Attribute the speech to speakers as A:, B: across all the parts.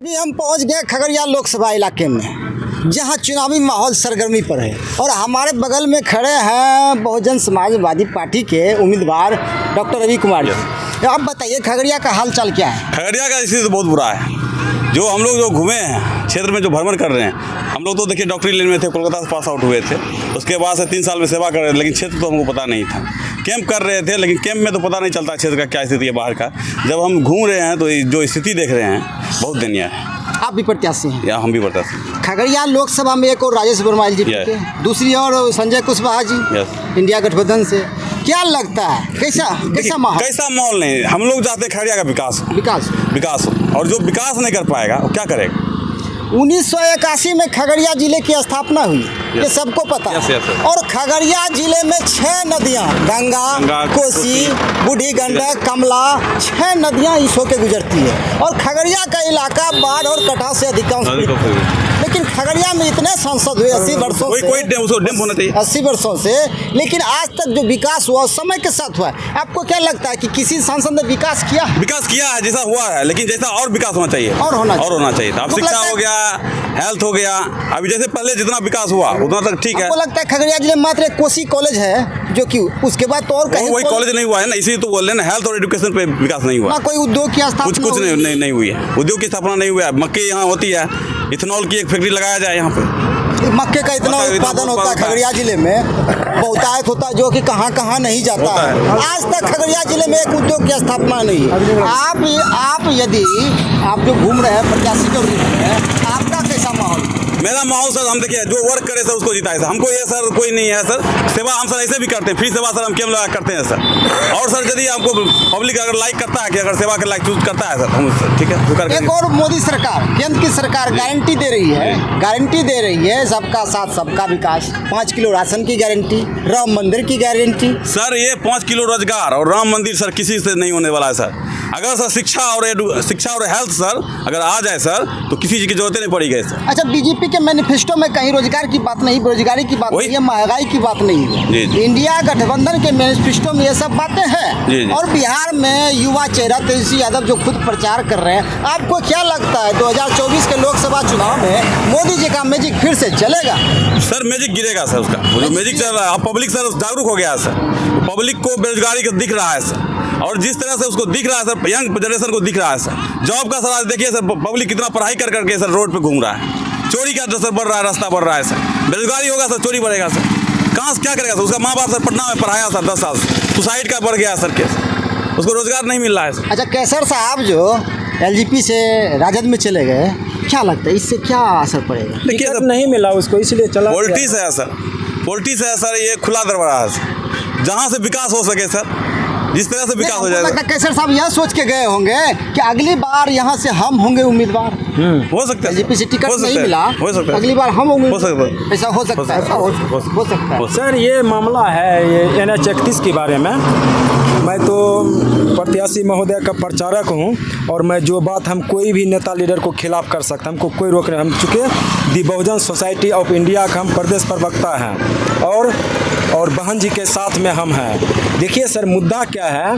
A: अभी हम पहुंच गए खगड़िया लोकसभा इलाके में, जहां चुनावी माहौल सरगर्मी पर है और हमारे बगल में खड़े हैं बहुजन समाजवादी पार्टी के उम्मीदवार डॉक्टर रवि कुमार जी। आप बताइए खगड़िया का हाल चाल क्या है?
B: खगड़िया का स्थिति तो बहुत बुरा है। जो हम लोग जो घूमे हैं क्षेत्र में, जो भ्रमण कर रहे हैं, हम लोग तो देखिए डॉक्टरी लाइन में थे, कोलकाता से पास आउट हुए थे। उसके बाद से 3 साल में सेवा कर रहे थे, लेकिन क्षेत्र तो हमको पता नहीं था। कैंप कर रहे थे, लेकिन कैंप में तो पता नहीं चलता क्षेत्र का क्या स्थिति है बाहर का। जब हम घूम रहे हैं तो जो स्थिति देख रहे हैं बहुत दयनीय है।
A: आप भी प्रत्याशी हैं?
B: या हम भी प्रत्याशी।
A: खगड़िया लोकसभा में एक और राजेश वर्माल जी, दूसरी और संजय कुशवाहा जी, इंडिया गठबंधन से। क्या लगता है कैसा माहौल?
B: कैसा माहौल नहीं, हम लोग चाहते हैं खगड़िया का विकास हो, और जो विकास नहीं कर पाएगा वो क्या करेगा।
A: 1981 में खगड़िया जिले की स्थापना हुई, ये सबको पता है। और खगड़िया जिले में 6 नदियां, गंगा, कोसी, बूढ़ी गंडक, कमला, 6 नदियां इस होके गुजरती है। और खगड़िया का इलाका बाढ़ और कटाव से अधिकांश। लेकिन खगड़िया में इतने सांसद हुए 80 वर्षों से, 80 वर्षों से, लेकिन आज तक जो विकास हुआ समय के साथ हुआ है। आपको क्या लगता है कि किसी सांसद ने विकास किया
B: है? जैसा हुआ है, लेकिन जैसा और विकास होना चाहिए, और होना चाहिए। अब शिक्षा हो गया, हेल्थ हो गया, अभी जैसे पहले जितना विकास हुआ उतना तक ठीक है।
A: आपको लगता है खगड़िया जिले में मात्र एक कोसी कॉलेज है, जो कि उसके बाद तो और कहीं
B: वही कॉलेज नहीं हुआ है ना, इसी तो बोल रहे हैं ना, हेल्थ और एजुकेशन पे विकास नहीं हुआ।
A: कोई उद्योग की स्थापना
B: कुछ नहीं हुई है। उद्योग की स्थापना नहीं हुआ है। मक्के यहाँ होती है, इथेनॉल की एक फैक्ट्री लगाया जाए यहाँ पे।
A: मक्के का इतना उत्पादन होता है खगड़िया जिले में, बहुतायत होता है, जो कि कहाँ नहीं जाता है। आज तक खगड़िया जिले में एक उद्योग की स्थापना नहीं है। आप यदि आप जो घूम रहे हैं प्रत्याशी के रूप में, आपका कैसा माहौल?
B: मेरा माहौल सर, हम देखिए जो वर्क करे सर उसको जिताए सर। हमको ये सर कोई नहीं है सर। सेवा हम सर ऐसे भी करते हैं, फ्री सेवा सर हम कैंप लगा करते हैं सर। और सर यदि आपको पब्लिक अगर लाइक करता है कि अगर सेवा के लाइक चूज करता है सर, हम सर ठीक है।
A: एक और मोदी सरकार, केंद्र की सरकार गारंटी दे रही है सबका साथ सबका विकास, 5 किलो राशन की गारंटी, राम मंदिर की गारंटी।
B: सर ये 5 किलो रोजगार और राम मंदिर सर किसी से नहीं होने वाला है सर। अगर सर शिक्षा और हेल्थ सर अगर आ जाए सर तो किसी चीज़ की जरूरत नहीं पड़ेगी सर।
A: अच्छा, बीजेपी के मैनिफेस्टो में कहीं रोजगार की बात नहीं, बेरोजगारी की बात नहीं है, महंगाई की बात नहीं है। इंडिया गठबंधन के मैनिफेस्टो में ये सब बातें हैं। और बिहार में युवा चेहरा तेजस्वी यादव जो खुद प्रचार कर रहे हैं, आपको क्या लगता है 2024 के लोकसभा चुनाव में मोदी जी का मैजिक फिर से चलेगा?
B: सर मैजिक गिरेगा सर, उसका मैजिक चल रहा है। पब्लिक सर जागरूक हो गया है सर। पब्लिक को बेरोजगारी का दिख रहा है सर, और जिस तरह से उसको दिख रहा है सर, यंग जनरेशन को दिख रहा है सर। जॉब का सर आज देखिए सर, पब्लिक कितना पढ़ाई कर करके सर रोड पे घूम रहा है। चोरी का सर बढ़ रहा है, रास्ता बढ़ रहा है सर। बेरोजगारी होगा सर, चोरी बढ़ेगा सर। कहाँ से क्या करेगा सर? उसका माँ बाप सर पटना में पढ़ाया सर 10 साल से, सुसाइड का बढ़ गया सर केस, उसको रोजगार नहीं मिल रहा है सर।
A: अच्छा, कैसर साहब जो एलजेपी से राजद में चले गए, क्या लगता है इससे क्या असर पड़ेगा?
C: देखिए नहीं मिला उसको, इसलिए चला।
B: पॉलिटिक्स है सर, पॉलिटिक्स है सर, ये खुला दरबार है सर। जहाँ से विकास हो सके सर, जिस तरह से विकास हो जाएगा।
A: कैसर साहब यह सोच के गए होंगे कि अगली बार यहाँ से हम होंगे उम्मीदवार।
B: हो सकता है,
A: एलजेपी से टिकट नहीं मिला,
B: हो सकता है
A: अगली बार हम होंगे।
B: हो सकता है,
A: ऐसा हो सकता है।
C: सर ये मामला है, ये NH 31 के बारे में। मैं तो प्रत्याशी महोदय का प्रचारक हूँ, और मैं जो बात हम कोई भी नेता लीडर को खिलाफ कर सकते, हमको कोई रोक नहीं। हम चूँकि दी बहुजन सोसाइटी ऑफ इंडिया का हम प्रदेश प्रवक्ता हैं, और बहन जी के साथ में हम हैं। देखिए सर, मुद्दा क्या है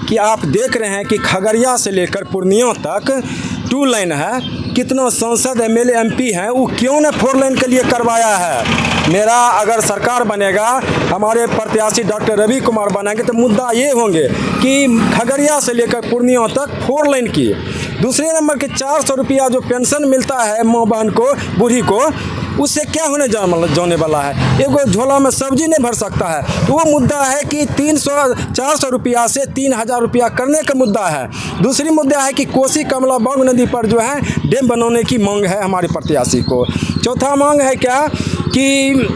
C: कि आप देख रहे हैं कि खगड़िया से लेकर पूर्णिया तक 2 लाइन है। कितना सांसद MLA MP हैं, वो क्यों ने 4 लाइन के लिए करवाया है? मेरा अगर सरकार बनेगा, हमारे प्रत्याशी डॉक्टर रवि कुमार बनेंगे, तो मुद्दा ये होंगे कि खगड़िया से लेकर पूर्णिया तक 4 लाइन की। दूसरे नंबर के 400 रुपया जो पेंशन मिलता है माँ बहन को, बूढ़ी को, उससे क्या होने जाने वाला है? एक झोला में सब्जी नहीं भर सकता है। तो वो मुद्दा है कि 400 रुपया से 3000 रुपया करने का मुद्दा है। दूसरी मुद्दा है कि कोसी कमला बंग नदी पर जो है डैम बनाने की मांग है हमारे प्रत्याशी को। चौथा मांग है क्या कि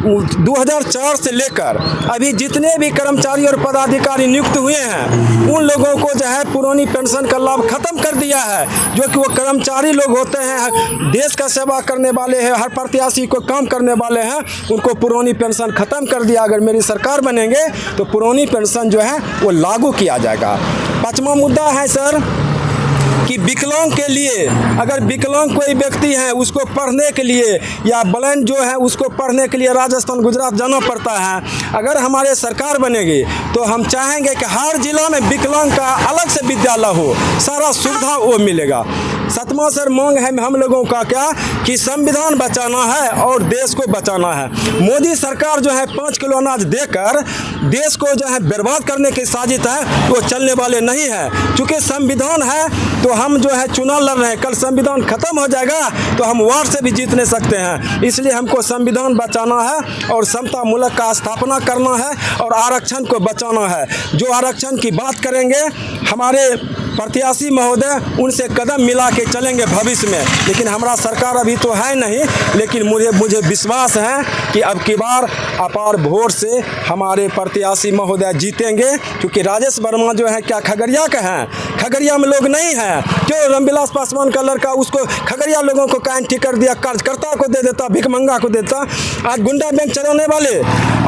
C: 2004 से लेकर अभी जितने भी कर्मचारी और पदाधिकारी नियुक्त हुए हैं, उन लोगों को जो है पुरानी पेंशन का लाभ खत्म कर दिया है। जो कि वो कर्मचारी लोग होते हैं, देश का सेवा करने वाले हैं, हर प्रत्याशी को काम करने वाले हैं, उनको पुरानी पेंशन खत्म कर दिया। अगर मेरी सरकार बनेंगे तो पुरानी पेंशन जो है वो लागू किया जाएगा। 5वां मुद्दा है सर कि विकलांग के लिए, अगर विकलांग कोई व्यक्ति है उसको पढ़ने के लिए, या ब्लाइंड जो है उसको पढ़ने के लिए राजस्थान गुजरात जाना पड़ता है। अगर हमारे सरकार बनेगी तो हम चाहेंगे कि हर जिला में विकलांग का अलग से विद्यालय हो, सारा सुविधा वो मिलेगा। 7वां सर मांग है हम लोगों का क्या कि संविधान बचाना है और देश को बचाना है। मोदी सरकार जो है 5 किलो अनाज देकर देश को जो है बर्बाद करने की साजिश है, वो चलने वाले नहीं है। चूँकि संविधान है तो हम जो है चुनाव लड़ रहे हैं, कल संविधान खत्म हो जाएगा तो हम वार्ड से भी जीत नहीं सकते हैं। इसलिए हमको संविधान बचाना है और समता मुल्क का स्थापना करना है और आरक्षण को बचाना है। जो आरक्षण की बात करेंगे हमारे प्रत्याशी महोदय उनसे कदम मिला के चलेंगे भविष्य में, लेकिन हमारा सरकार अभी तो है नहीं, लेकिन मुझे विश्वास है कि अब की बार अपार वोट से हमारे प्रत्याशी महोदय जीतेंगे। क्योंकि राजेश वर्मा जो है क्या खगड़िया के हैं, खगड़िया में लोग नहीं हैं। क्यों रामविलास पासवान का लड़का उसको खगड़िया लोगों को कान टिकट दिया, कार्यकर्ता को दे देता, भिखमंगा को देता। आज गुंडा बैंक चलाने वाले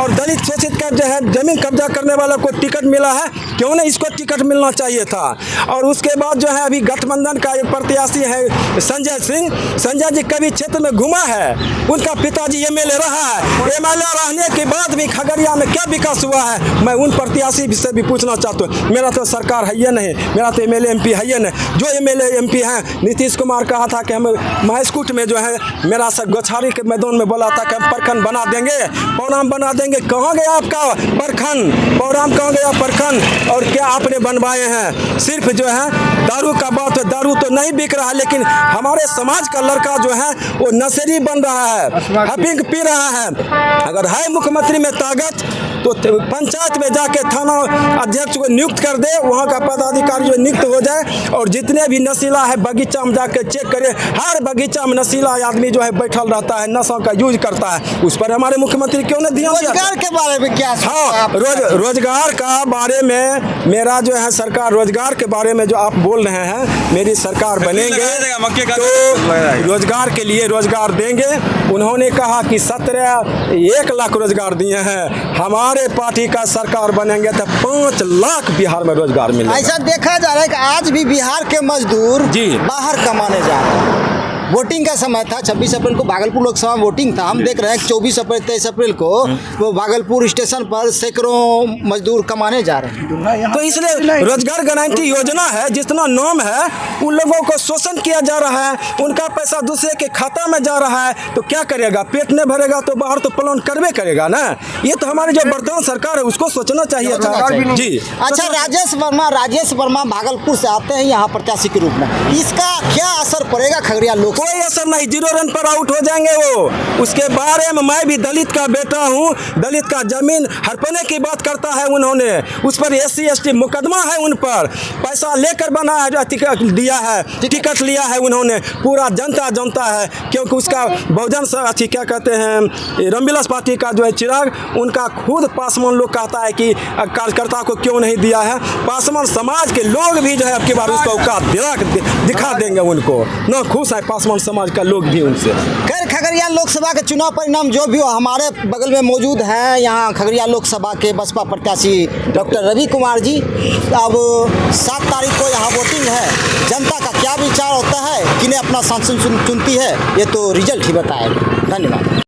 C: और दलित शोषित का जो है जमीन कब्जा करने वाला को टिकट मिला है, क्यों नहीं इसको टिकट मिलना चाहिए था। और उसके बाद जो है अभी गठबंधन का एक प्रत्याशी है संजय सिंह, संजय जी कभी क्षेत्र में घुमा है, उनका पिताजी एमएलए रहा है, एमएलए रहने के बाद भी खगड़िया में क्या विकास हुआ है, मैं उन प्रत्याशी से भी पूछना चाहता हूँ। मेरा तो सरकार है ये नहीं, मेरा तो एमएलए एमपी है ये नहीं। जो एमएलए एमपी हैं, नीतीश कुमार कहा था कि हम महस्कूट में जो है मेरा सब गौछारी के मैदान में बोला था कि हम प्रखंड बना देंगे, पौराम बना देंगे। कहाँ गया आपका प्रखंड, पौराम कहाँ गया प्रखंड, और क्या आपने बनवाए हैं? सिर्फ जो है दारू का बात है, दारू तो नहीं बिक रहा है, लेकिन हमारे समाज का लड़का जो है वो नशेड़ी बन रहा है, हफीज पी रहा है। अगर है मुख्यमंत्री में ताकत तो पंचायत में जाके थाना अध्यक्ष को नियुक्त कर दे, वहाँ का पदाधिकारी जो नियुक्त हो जाए और जितने भी नशीला है बगीचा में जाके चेक करे। हर बगीचा में नशीला आदमी जो है बैठल रहता है, नशा का यूज करता है, उस पर हमारे मुख्यमंत्री क्यों नहीं ध्यान दिया?
A: रोजगार के बारे में क्या?
C: हाँ, रोजगार का बारे में मेरा जो है सरकार, रोजगार के बारे में जो आप बोल रहे हैं, मेरी सरकार बनेंगे तो रोजगार के लिए रोजगार देंगे। उन्होंने कहा कि 1 लाख रोजगार दिए हैं, हमारे पार्टी का सरकार बनेंगे तो 5 लाख बिहार में रोजगार मिलेगा।
A: ऐसा देखा जा रहा है कि आज भी बिहार के मजदूर
C: जी
A: बाहर कमाने जा रहे हैं। वोटिंग का समय था, 26 अप्रैल को भागलपुर लोकसभा में वोटिंग था। हम देख रहे हैं कि 24 अप्रैल 23 अप्रैल को वो भागलपुर स्टेशन पर सैकड़ों मजदूर कमाने जा रहे हैं।
C: तो इसलिए रोजगार गारंटी योजना है, जितना नाम है उन लोगों को शोषण किया जा रहा है, उनका पैसा दूसरे के खाता में जा रहा है। तो क्या करेगा? पेट नहीं भरेगा तो बाहर तो प्लान करवे करेगा ना। ये तो हमारी जो वर्तमान सरकार है उसको सोचना चाहिए था जी।
A: अच्छा, राजेश वर्मा भागलपुर से आते हैं यहाँ प्रत्याशी के रूप में, इसका क्या असर पड़ेगा खगड़िया लोग?
C: कोई असर नहीं, 0 रन पर आउट हो जाएंगे वो। उसके बारे में मैं भी दलित का बेटा हूँ, दलित का जमीन हड़पने की बात करता है उन्होंने, उस पर SC ST मुकदमा है, उन पर पैसा लेकर बना है, टिकट दिया है, टिकट लिया है उन्होंने। पूरा जनता जानता है, क्योंकि उसका बहुजन अथी क्या कहते हैं रामविलास पार्टी का जो है चिराग, उनका खुद पासवान लोग कहता है कि कार्यकर्ता को क्यों नहीं दिया है। पासवान समाज के लोग भी जो है आपके बार उसका औकात दिखा देंगे उनको, न खुश है पासवान समाज का लोग भी उनसे।
A: खैर, खगड़िया लोकसभा के चुनाव परिणाम जो भी हो, हमारे बगल में मौजूद हैं यहाँ खगड़िया लोकसभा के बसपा प्रत्याशी डॉक्टर रवि कुमार जी। अब 7 तारीख को यहाँ वोटिंग है, जनता का क्या विचार होता है, किन्हें अपना सांसद चुनती है, ये तो रिजल्ट ही बताएगा। धन्यवाद।